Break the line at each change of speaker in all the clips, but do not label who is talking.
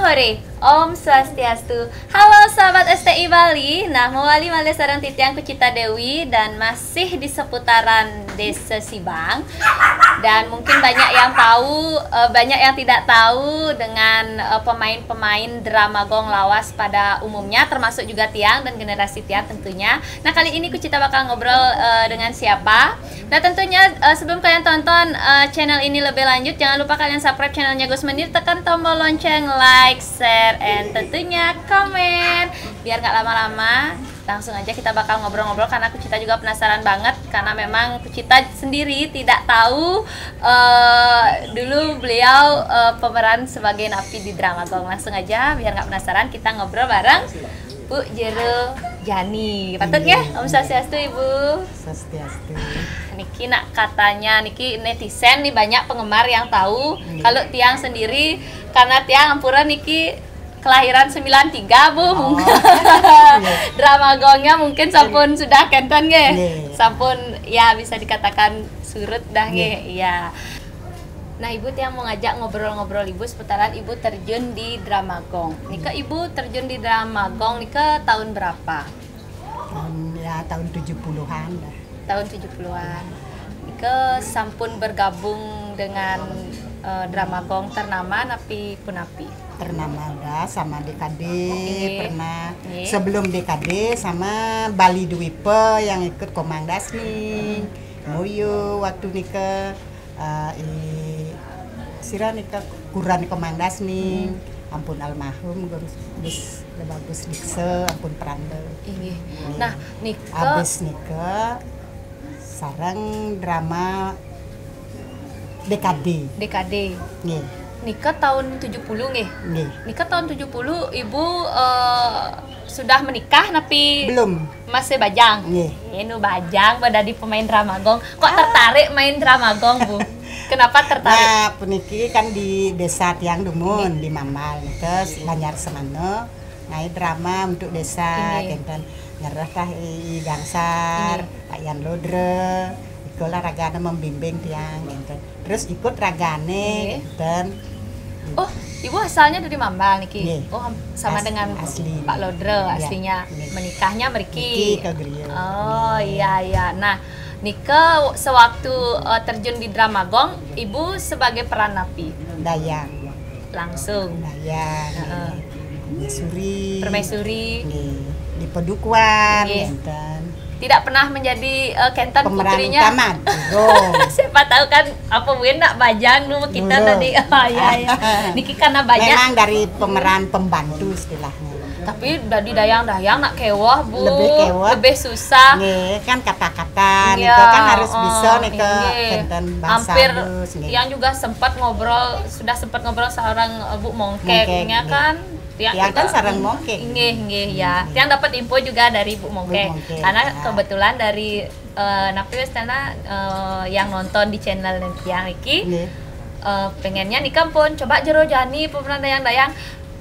Hore, Om Swastiastu. Halo sahabat STI Bali. Nah, mewali malih sareng titiang Kucita Dewi dan masih di seputaran Desa Sibang. Dan mungkin banyak yang tahu, banyak yang tidak tahu dengan pemain-pemain drama gong lawas pada umumnya, termasuk juga Tiang dan generasi Tiang tentunya. Nah, kali ini Kucita bakal ngobrol dengan siapa? Nah, tentunya sebelum kalian tonton channel ini lebih lanjut, jangan lupa kalian subscribe channelnya Gus Mendir, tekan tombol lonceng, like, share, and tentunya komen. Biar nggak lama-lama, langsung aja kita bakal ngobrol-ngobrol karena Kucita juga penasaran banget, karena memang Kucita sendiri tidak tahu dulu beliau pemeran sebagai Napi di drama gong. Langsung aja biar nggak penasaran, kita ngobrol bareng Bu Jero Jani. Patut ya? Om Swastiastu Ibu.
Swastiastu.
Niki nak katanya Niki netizen nih banyak penggemar yang tahu kalau Tiang sendiri, karena Tiang ampura Niki kelahiran 93 Bu. Drama gongnya mungkin sampun sudah kenten nge. Sampun ya bisa dikatakan surut dah nge. Iya. Nah, Ibu Tiang mau ngajak ngobrol-ngobrol Ibu seputaran Ibu terjun di drama gong. Nika Ibu terjun di drama gong Nika tahun berapa?
Tahun 70-an dah.
Tahun 70-an. Nika sampun bergabung dengan drama gong ternama Napi Punapi.
Ternama dah sama DKD pernah. Sebelum DKD sama Bali Dwipe yang ikut komandas nih. Moyo waktu nika sira nika kurang komandas nih. Ampun almarhum Gus bagus dikse ampun peranda.
Nah, nika
abis nika sarang drama DKD. Nggih.
Nika tahun 70 nggih. Nika tahun 70 Ibu sudah menikah tapi
belum,
masih bajang. Nu bajang pada di pemain drama gong. Kok tertarik main drama gong, Bu? Kenapa tertarik?
Nah, puniki kan di desa Tiang Dumun di Mamal, terus Lanyar Semana, ngai drama untuk desa, kenten nyerah kah i Gangsar, Pak Yan Lodre, ikolah ragane membimbing Tiang, kenten. Terus ikut ragane, kenten.
Oh, Ibu asalnya dari Mambal niki. Oh, sama dengan
asli.
Pak Lodre aslinya. Menikahnya Meriki. Oh, iya. Nah, Nika sewaktu terjun di drama gong, Ibu sebagai peran Napi.
Dayang.
Langsung.
Dayang. Permaisuri. Di Pedukuan. Tidak
pernah menjadi Kentan
pemeran
putrinya.
Utama.
Siapa tahu kan apa mungkin nak bajang dulu kita tadi. Iya. Niki karena banyak.
Memang dari pemeran pembantu istilahnya.
Tapi dari dayang-dayang nak kewah Bu.
Lebih
susah.
Kan kata-kata itu kan harus bisa nih ke Kentan bahasa
hampir
halus,
yang juga sempat ngobrol seorang Bu Mongkeknya kan.
Tiang kan sarang Mongkek.
Nggih ya. Tiang dapat info juga dari Bu Mongkek. Karena kebetulan dari Napi Westana yang nonton di channel Tiang iki pengennya nikah pun coba Jero Jani pemeran dayang-dayang.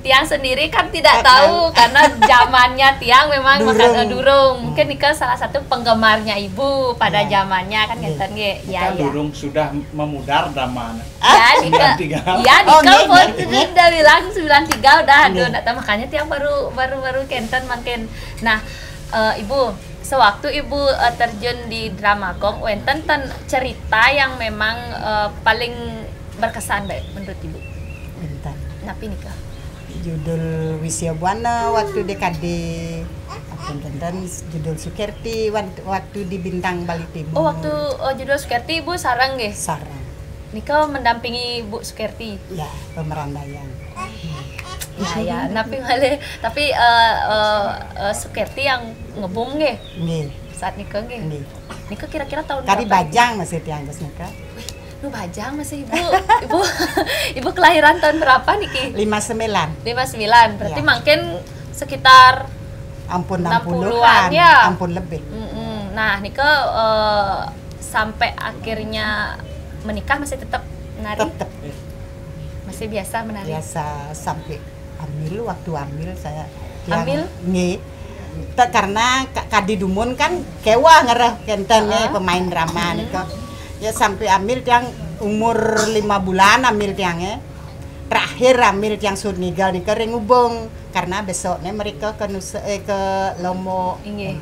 Tiang sendiri kan tidak tahu karena zamannya Tiang memang durung. Mungkin nikah salah satu penggemarnya Ibu pada zamannya kan ngeten nggih.
Ya. Durung sudah memudar zaman.
Ya, nikah. Ya, nikah pun sudah bilang 93 udah aduh makanya Tiang baru kenten makin. Nah, Ibu, sewaktu Ibu terjun di drama gong, wenten cerita yang memang paling berkesan deh menurut Ibu. Napi nikah.
Judul Wisya Buana waktu DKD, dan judul Sukerti waktu di Bintang Bali Timur.
Oh, waktu judul Sukerti Ibu sarang nggih?
Sarang.
Nika mendampingi Bu Sukerti.
Ya, pemeran dayang.
Ya, tapi Sukerti yang ngebom nggih?
Nggih.
Saat nikah nggih? Nika kira-kira tahun
berapa?
Kari
bajang masih Tiang geus nikah.
Lu bajang masih Ibu kelahiran tahun berapa niki?
59.
Berarti makin sekitar
ampun 60-an
ya.
Ampun lebih.
Nah, nika sampai akhirnya menikah masih tetap menari?
Tetap.
Masih biasa menari?
Biasa sampai waktu ambil saya.
Ambil?
Nggih. Karena Kadi Dumun kan kewah ngereh kenten pemain drama nika. Ya sampai ambil Tiang umur 5 bulan ambil Tiangnya. terakhir ramil yang sudah ninggal nih kering hubung karena besoknya mereka ke ke Lombok
Inggih.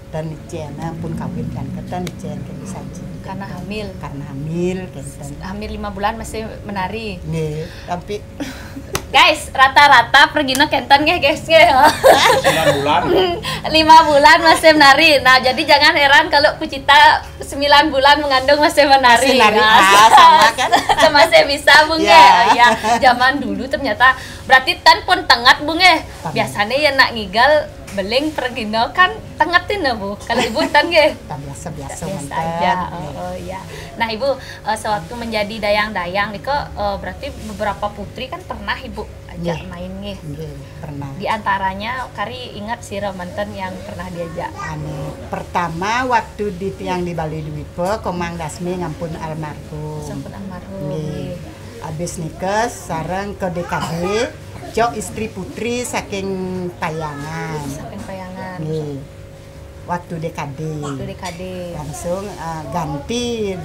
dan Icena pun kawin kan kita Icen kan saja
Karena hamil.
kan
Hamil 5 bulan masih menari.
nih tapi
Guys, rata-rata pergina kenton nggih guys nggih.
9 bulan.
5 bulan masih menari. Nah, jadi jangan heran kalau Kucita 9 bulan mengandung masih menari.
Masih nari.
Nah,
Sama kan?
masih bisa Bung
Ya.
ya. Zaman dulu ternyata berarti tan pun tengat Bung Biasanya ya nak ngigal beling pergina kan tengatin ya Bu. Kalau Ibu tan nggih.
biasa
Biasa
mantan.
aja. Oh ya. Nah, Ibu sewaktu menjadi dayang-dayang nih berarti beberapa putri kan pernah Ibu ajak
Nggih.
main nggih.
Nggih, pernah.
Di antaranya Kari ingat si manten yang pernah diajak.
Pertama waktu yang di Bali Dwipe Komang Dasmi ngampun almarhum.
Sampun almarhum.
Nggih. Abis nikah sareng ke DKD Cok istri putri saking tayangan.
Saking payangan.
Nggih. Waktu DKD.
Waktu DKD.
Langsung ganti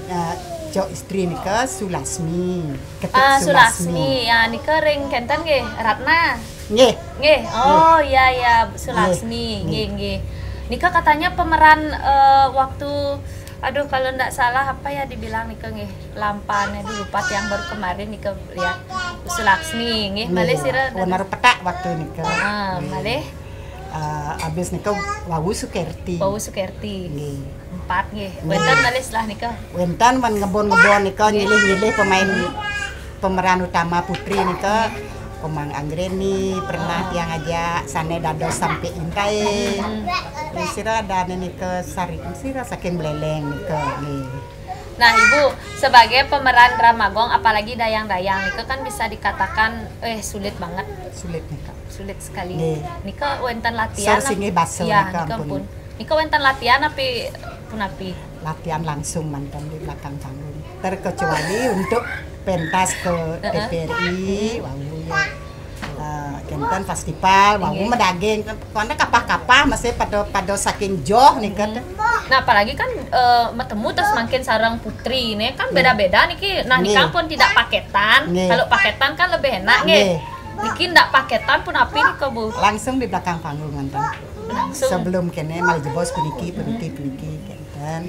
Cok istri nikah Sulasmi. Ketuk
Sulasmi. Ya nika ring kenten nggih, Ratna.
Nggih.
Nggih. Oh iya ya, Sulasmi. Nggih, nggih. Nika katanya pemeran waktu aduh kalau ndak salah apa ya dibilang nika nggih lampannya dulu pas yang baru kemarin nika lihat Sulaksmi nggih malih sira
Warna petak waktu nikah.
malih
Abis nikah Wawu Sukerti.
Bau Sukerti
Nggih.
4 nggih wenten malih setelah nikah
Wentan man ngebon-ngebon nikah nyilih-nyilih pemeran utama putri nikah Komang Anggreni pernah tiang aja sane dados sampai intai. Sira dan nikah sari sira saking beleleng nikah nih.
Nah Ibu sebagai pemeran Dramagong apalagi dayang-dayang nikah kan bisa dikatakan sulit banget
Sulit nikah.
sulit sekali
Nggih.
nikah wenten latihan
Sorsinge basa
ya
nikah
nikah
ampun.
pun nikah wenten latihan tapi punapi
Latihan langsung mantan di belakang panggung. Terkecuali untuk pentas ke TPRI, Wawu ya. Kenten festival, Wawu medaging. Karena kapah-kapah masih pada saking joh nih kan.
Nah apalagi kan bertemu terus makin sarang putri ini kan beda-beda niki. Nah nikah pun tidak paketan.
Nggih.
Kalau paketan kan lebih enak
Nggih.
nggih. Niki ndak paketan pun api nih Bu.
Langsung di belakang panggung mantan.
Langsung
Sebelum kene malah jebos puniki kenten.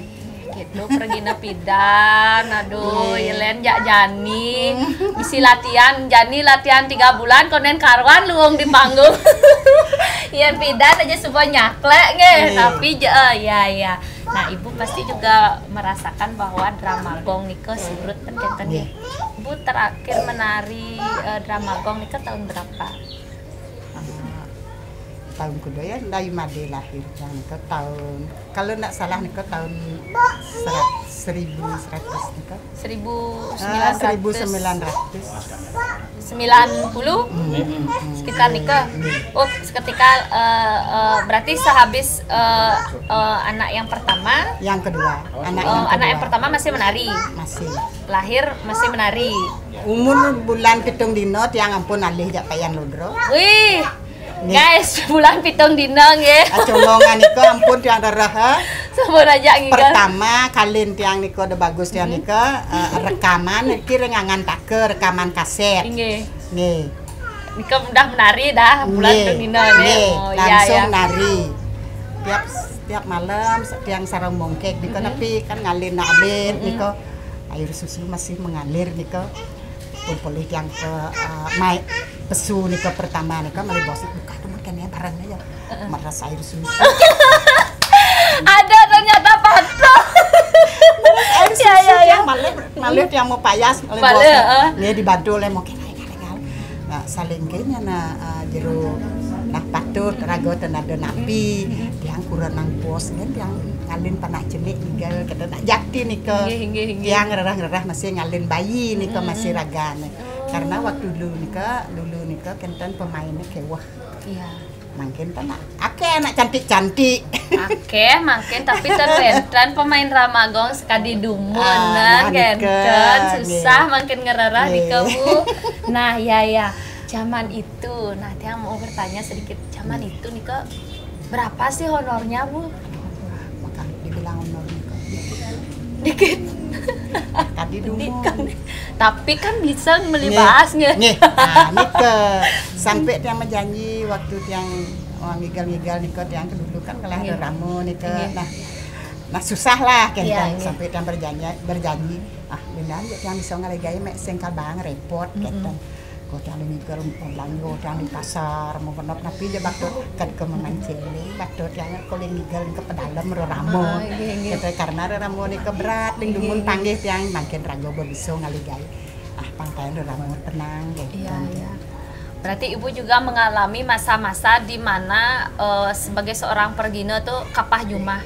gitu pergi pidan. Aduh, Yelen jak Jani. Misi latihan Jani latihan 3 bulan konen karwan luung di panggung. Yen pidan aja sebuah nyaklek nggih. Tapi ya. Nah, Ibu pasti juga merasakan bahwa Dramagong nika surut kenten nggih. Ibu terakhir menari Dramagong nika tahun berapa?
Tahun kedua ya dari Made lahir yang ke tahun kalau tidak salah nih ke tahun 1100 nih
90 sekitar nikah. Oh, seketika berarti sehabis anak yang pertama.
Yang kedua,
anak yang pertama masih menari.
Masih.
Lahir masih menari.
Umur bulan pitung dino tiang ampun alih jak payan lodro.
Wih. Guys, bulan pitung dino nggih.
Colongan niku ampun tiang darah.
Sampun aja ngigal.
Pertama kalin tiang niku udah bagus tiang niku rekaman iki rengangan take rekaman kaset.
Nggih.
Nggih.
Nika udah menari dah bulan pitung dino nih. Oh
langsung
iya.
nari. Tiap malam tiang sarung mongkek niku tapi kan ngalin niku air susu masih mengalir niku. Pun boleh yang ke mai pesu nika pertama nika mari bos buka teman kan ya barang aja meras air susu.
Ada ternyata patuh.
Air susu ya. Malah yang mau payas oleh bos. Dia dibantu oleh mau kena legal. Nah saling kayaknya jero nah patut rago tenada napi tiang kurang nang bos kan tiang ngalin panah jenik ninggal kata tak jakti nika. Tiang rerah-rerah masih ngalin bayi nika masih ragane. Karena waktu dulu nika kenten pemainnya kewah.
Iya.
Makin tenak. Anak cantik-cantik.
Makin tapi terwentran pemain Dramagong sekali dumun kenten susah makin ngerarah di Bu. Nah, ya. Zaman itu, nah tiang mau bertanya sedikit. Zaman itu nika berapa sih honornya Bu?
Maka dibilang honor nika.
Dikit.
Tadi dumun.
Tapi kan bisa melibasnya.
Nggih. Nah, nike sampai tiang menjanji waktu tiang ngigal-ngigal nike tiang dulu kan kalah
Nggih.
ramu nike.
Nggih.
Nah susah lah kan
Iya, nggih.
sampai tiang berjanji benar ya tiang bisa ngalegai mek sengkal bang repot gitu. Kau tiang ngigal belanja tiang di pasar mau kenop tapi dia bakto kan ke memancing bakto tiang kalau ngigal ke pedalem ramu.
Nggih.
Gitu karena ramu nike berat ding dumun panggih tiang makin rago bisa ngalegai. Pangkain ramu tenang gitu.
Iya, iya. Berarti Ibu juga mengalami masa-masa di mana sebagai seorang pergina tuh kapah jumah.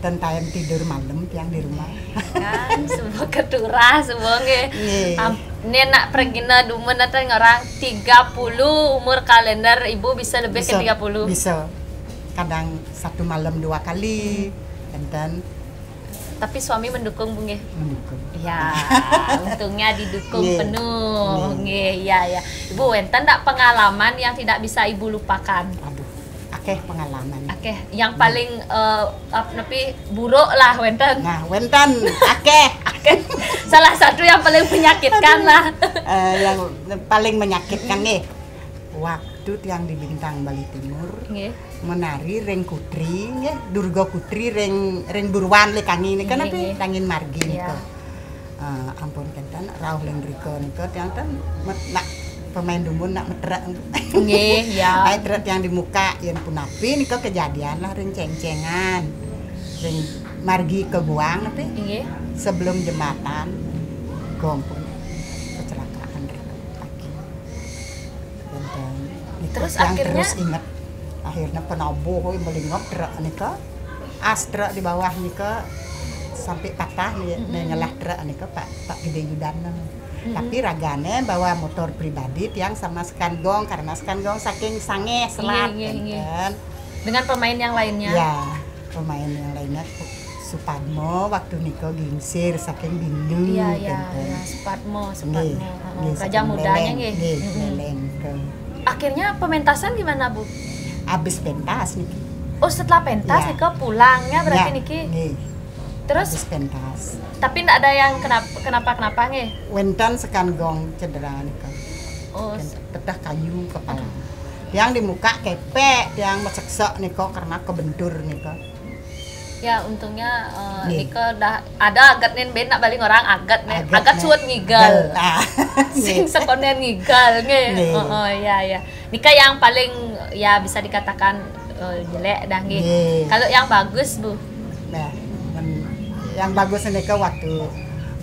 Tentang tidur malam tiang di rumah.
Kan sebuah keturah sebuah nge.
Iya.
Ini nak pergina dumun nanti orang 30 umur kalender Ibu bisa lebih ke 30.
Bisa. Kadang satu malam 2 kali. Dan
Tapi suami mendukung Bu nge.
mendukung.
Ya, untungnya didukung
Nggih.
penuh. Nggih, ya. Ibu enten ndak pengalaman yang tidak bisa Ibu lupakan?
Aduh, akeh pengalaman.
Oke, yang paling tapi buruk lah wenten.
Nah, wenten akeh.
Salah satu yang paling menyakitkan lah.
Yang paling menyakitkan nih. Waktu tiang di Bintang Bali Timur
Nggih.
menari ring kutri nggih, Durga Kutri ring buruan le kangi nika
Nggih,
napi
nggih.
tangin margi nika.
Iya.
Ampun kenten rauh ling riko nika tiang nak pemain dumun nak metrak.
Nggih, ya.
Ai trek yang di muka yen punapi nika kejadian lah ring ceng-cengan. Ring margi ke Guang tapi
Nggih.
sebelum jembatan gompun kecelakaan riko pagi. Dan nika
Terus
tiang
akhirnya?
terus ingat akhirnya penabuh melingop truk nika astra di bawah nika sampai patah nih ngelah truk nika Pak Gede Yudana. Tapi ragane bawa motor pribadi tiang sama skangong karena skangong saking sange selat
Iya, iya.
kan.
Dengan pemain yang lainnya.
Ya, pemain yang lainnya Supadmo waktu niko gingsir saking bindu
Iya, iya,
kan.
ya. Supatmo.
Nggih, nggih,
Raja
saking
mudanya
leleng,
nggih.
nggih,
Mm-mm.
leleng ke
Akhirnya pementasan gimana Bu?
abis pentas niki.
Oh setelah pentas
Iya.
Niko pulangnya berarti
Ya,
Niki.
nggih,
Terus
abis pentas.
tapi ndak ada yang kenapa nggih?
Wentan sekangong cedera niko.
Oh,
Pedah kayu kepala. Yang di muka kepek, yang meseksek niko karena kebentur niko.
ya untungnya
Nggih.
Niko udah ada agat nih ben nak balik orang agat nih. Agat
nih.
suut ngigal.
Ah,
Sing
nggih.
sekonen ngigal nggih.
Nggih.
Oh, ya ya. Nika yang paling ya bisa dikatakan jelek dah nggih.
Nggih.
Kalau yang bagus Bu.
Nah, yang bagus niko waktu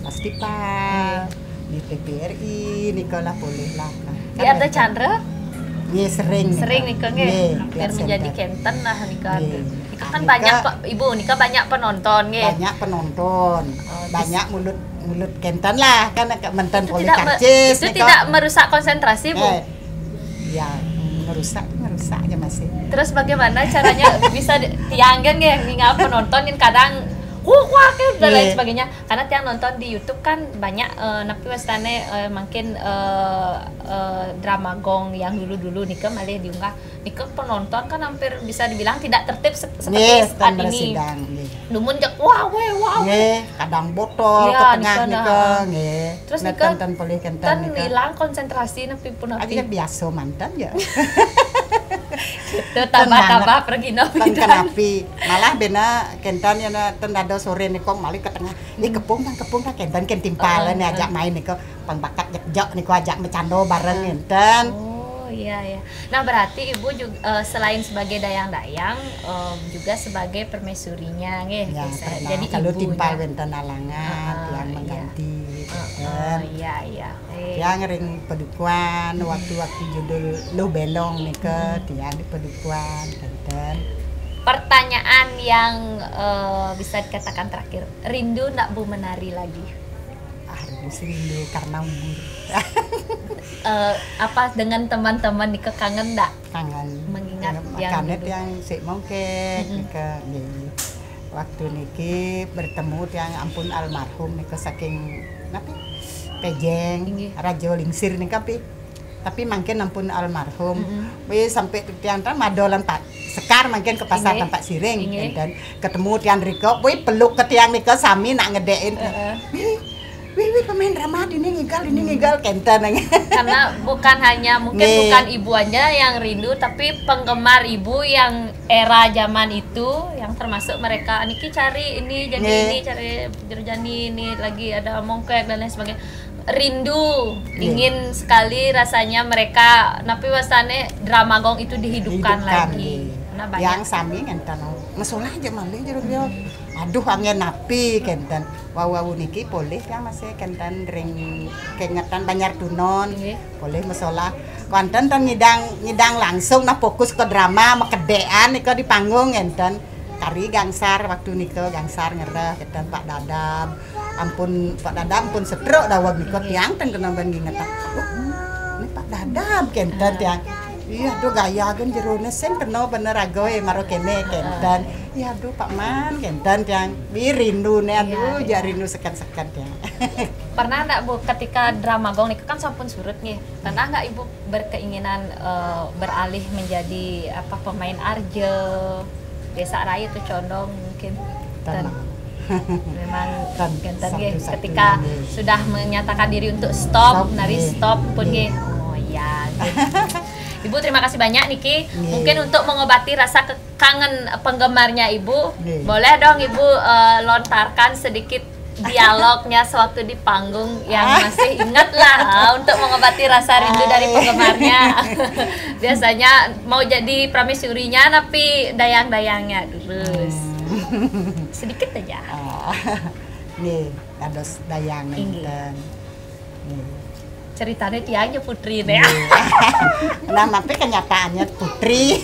festival di TPRI niko lah boleh lah.
Di Arta Chandra
Nggih sering.
sering Niko nggih.
Nggih,
Hampir
tiap
menjadi
center.
kenten lah Nika.
Nggih.
Nika kan
Nika-
banyak Ibu, Nika banyak penonton nggih.
Banyak penonton,
Oh,
banyak mulut kenten lah kan menten
Itu tidak
polikarcis.
itu tidak merusak konsentrasi Bu.
Ya merusak aja masih.
Terus bagaimana caranya bisa tiangkan nggih ningal penonton yang kadang wah dan lain
Iya.
sebagainya. Karena tiang nonton di YouTube kan banyak napi wastane makin drama gong yang dulu-dulu nika malih diunggah. Nika penonton kan hampir bisa dibilang tidak tertib seperti
Nggih,
saat
kan
ini.
bersidang nggih.
Dumun jak wow.
Nggih, kadang botol
Iya,
ke tengah
nika
nika
dah.
nggih.
Terus
Nah,
nika
kenten polih kenten
Kan
nika.
hilang konsentrasi napi pun napi.
Aja biasa mantan ya.
Itu tambah-tambah pergi napi.
Tan kenapi malah bena kentan ya ten dado sore niko malih ke tengah ini kepung dah kentan ken timpalan ajak main niko pang bakat jek niko ajak bercanda bareng enten.
Oh iya ya. Nah berarti Ibu juga selain sebagai dayang-dayang juga sebagai permaisurinya nggih.
Ya,
Bisa.
pernah.
Jadi
kalau
ibunya.
timpal wenten alangan yang
iya.
mengganti
Oh iya iya.
yang ring pedukuan waktu-waktu judul lu belong niko tiang di pedukuan enten.
Pertanyaan yang bisa dikatakan terakhir. Rindu ndak Bu menari lagi?
Rindu karena umur
Apa dengan teman-teman nih kangen ndak?
kangen
Mengingat yang
kanet
dulu.
yang si mongke nika nggih. Waktu niki bertemu yang ampun almarhum nika saking napi pejeng
Nggih.
rajo lingsir nika pi tapi mungkin ampun almarhum. Wis sampai tiang tan madolan Pak Sekar mungkin ke pasar tempat siring dan ketemu tiang riko, wih peluk ke tiang riko sami nak ngedein. Wih pemain drama ini ngigal kenten.
Karena bukan hanya bukan ibu aja yang rindu, tapi penggemar ibu yang era zaman itu, yang termasuk mereka Niki cari ini jadi ini cari Jani ini lagi ada mongkek dan lain sebagainya. Rindu, ingin sekali rasanya mereka, tapi wasane drama gong itu dihidupkan lagi. Karena banyak
yang sami kenten. Masalah aja malih jero aduh angin napi kenten. Wow niki boleh ya masih kenten ring kengetan Banjar Tunon. Boleh masalah. Konten tan ngidang langsung nah fokus ke drama makedean niko di panggung kenten. Kari gangsar waktu niko gangsar ngereh kenten Pak Dadam. Ampun Pak Dadam pun setruk dawag niko tiang ten kena bangi ngeta. Ini Pak Dadam kenten tiang. Iya tuh gaya kan jerone sen kena bener agoy maro kene kenten. Iya aduh Pak Man kenten yang rindu nih aduh ya rindu sekan-sekan ya.
Pernah enggak Bu ketika drama gong itu kan sampun surut nih. Pernah enggak Ibu berkeinginan beralih menjadi pemain arje Desa Raya itu condong mungkin dan memang kenten ketika sudah menyatakan diri untuk stop pun nggih. Oh iya. Ibu terima kasih banyak Niki. Mungkin untuk mengobati rasa kangen penggemarnya Ibu, boleh dong Ibu lontarkan sedikit dialognya sewaktu di panggung yang masih ingat lah untuk mengobati rasa rindu dari penggemarnya. Biasanya mau jadi pramesurinya tapi dayang-dayangnya terus. Sedikit aja.
Nih, ada dayang nenten.
Ceritanya dia aja Putri deh.
Nah, tapi kenyataannya Putri.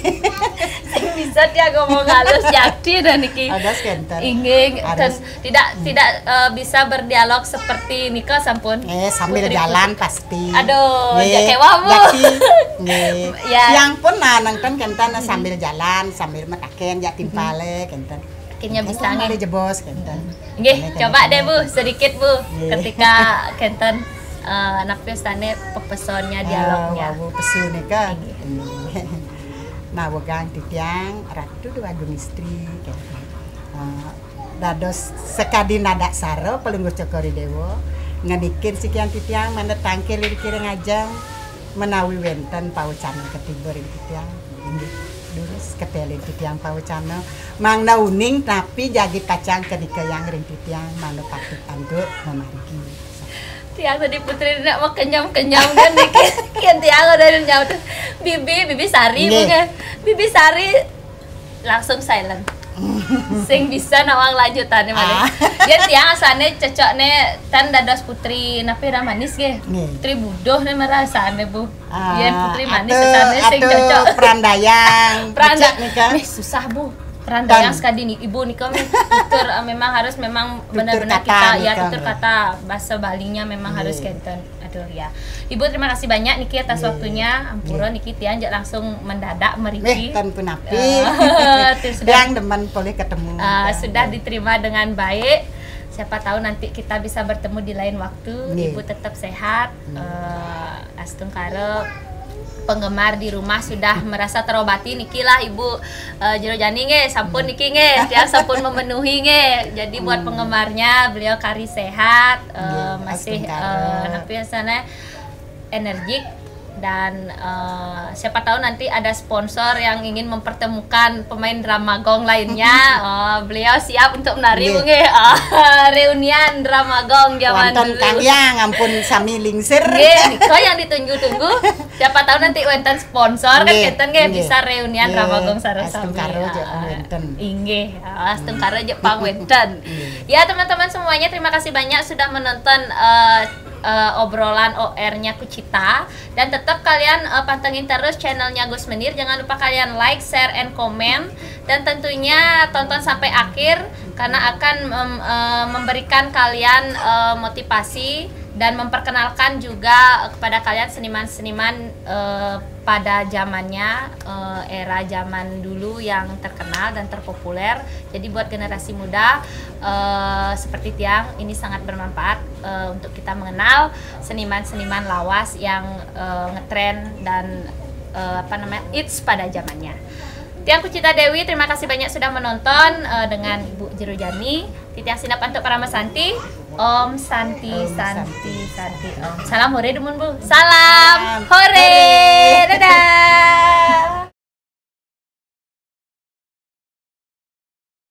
Bisa dia ngomong halus jadi dan Niki.
Ada skenter.
Ingin dan tidak bisa berdialog seperti Nika sampun.
Sambil
Putri,
jalan pasti.
Aduh, kewa Bu.
Ya. Yang pun nonton kenten sambil jalan, sambil metaken ya timpale kenten.
Akhirnya bisa
nggih jebos kenten.
Nggih, coba deh Bu, sedikit Bu ketika kenten napestane pepesonnya dialognya.
Wow, pesu nika. Nah, wegang titiang ratu dua agung istri. Dados sekadi nada saro pelungguh cokori dewo ngedikin sikian titiang mandat tangkil kira ngajang menawi wenten paucana ketiga ring titiang. Durus ketelin titiang paucana mang nauning tapi jadi kacang kedika yang ring titiang manut patut anduk memargi.
Tiang tadi Putri nak mau kenyam kan kian tiang udah nyau tuh bibi Sari bukan bibi Sari langsung silent sing bisa nawang lanjutannya malah dia tiang asalnya cocoknya tan dados Putri napi manis ge Putri budoh nih merasane Bu Putri manis asalnya sing cocok
perandayang
nih susah Bu perandaian sekali nih Ibu Nika memang harus benar-benar kita ya tutur kata bahasa Balinya memang harus kenten. Aduh ya. Ibu terima kasih banyak Niki atas waktunya. Ampura Niki tian langsung mendadak meriki.
Tan punapi. Yang demen boleh ketemu.
Sudah diterima dengan baik. Siapa tahu nanti kita bisa bertemu di lain waktu. Ibu tetap sehat. Astung karep penggemar di rumah sudah merasa terobati Niki lah Ibu Jero Jani nge sampun Niki nge dia sampun memenuhi nge jadi buat penggemarnya beliau kari sehat masih tapi sana energik dan siapa tahu nanti ada sponsor yang ingin mempertemukan pemain drama gong lainnya beliau siap untuk menari reunian drama gong zaman dulu
kalian ampun sami lingsir
kok yang ditunggu-tunggu siapa tahu nanti wenten sponsor kan kenten bisa reunian drama gong sareng-sareng inggih astung karo Jepang wenten ya teman-teman semuanya terima kasih banyak sudah menonton obrolan OR-nya Kucita dan tetap kalian pantengin terus channelnya Gus Menir. Jangan lupa kalian like, share, and comment dan tentunya tonton sampai akhir karena akan memberikan kalian motivasi dan memperkenalkan juga kepada kalian seniman-seniman pada zamannya era zaman dulu yang terkenal dan terpopuler. Jadi buat generasi muda seperti Tiang ini sangat bermanfaat. untuk kita mengenal seniman-seniman lawas yang ngetren dan hits pada zamannya. Tiang Kucita Dewi, terima kasih banyak sudah menonton dengan Ibu Jero Jani. Titiang Sinap untuk para Santi. Om Santi Santi Santi Om. Salam hore dumun Bu. Salam hore.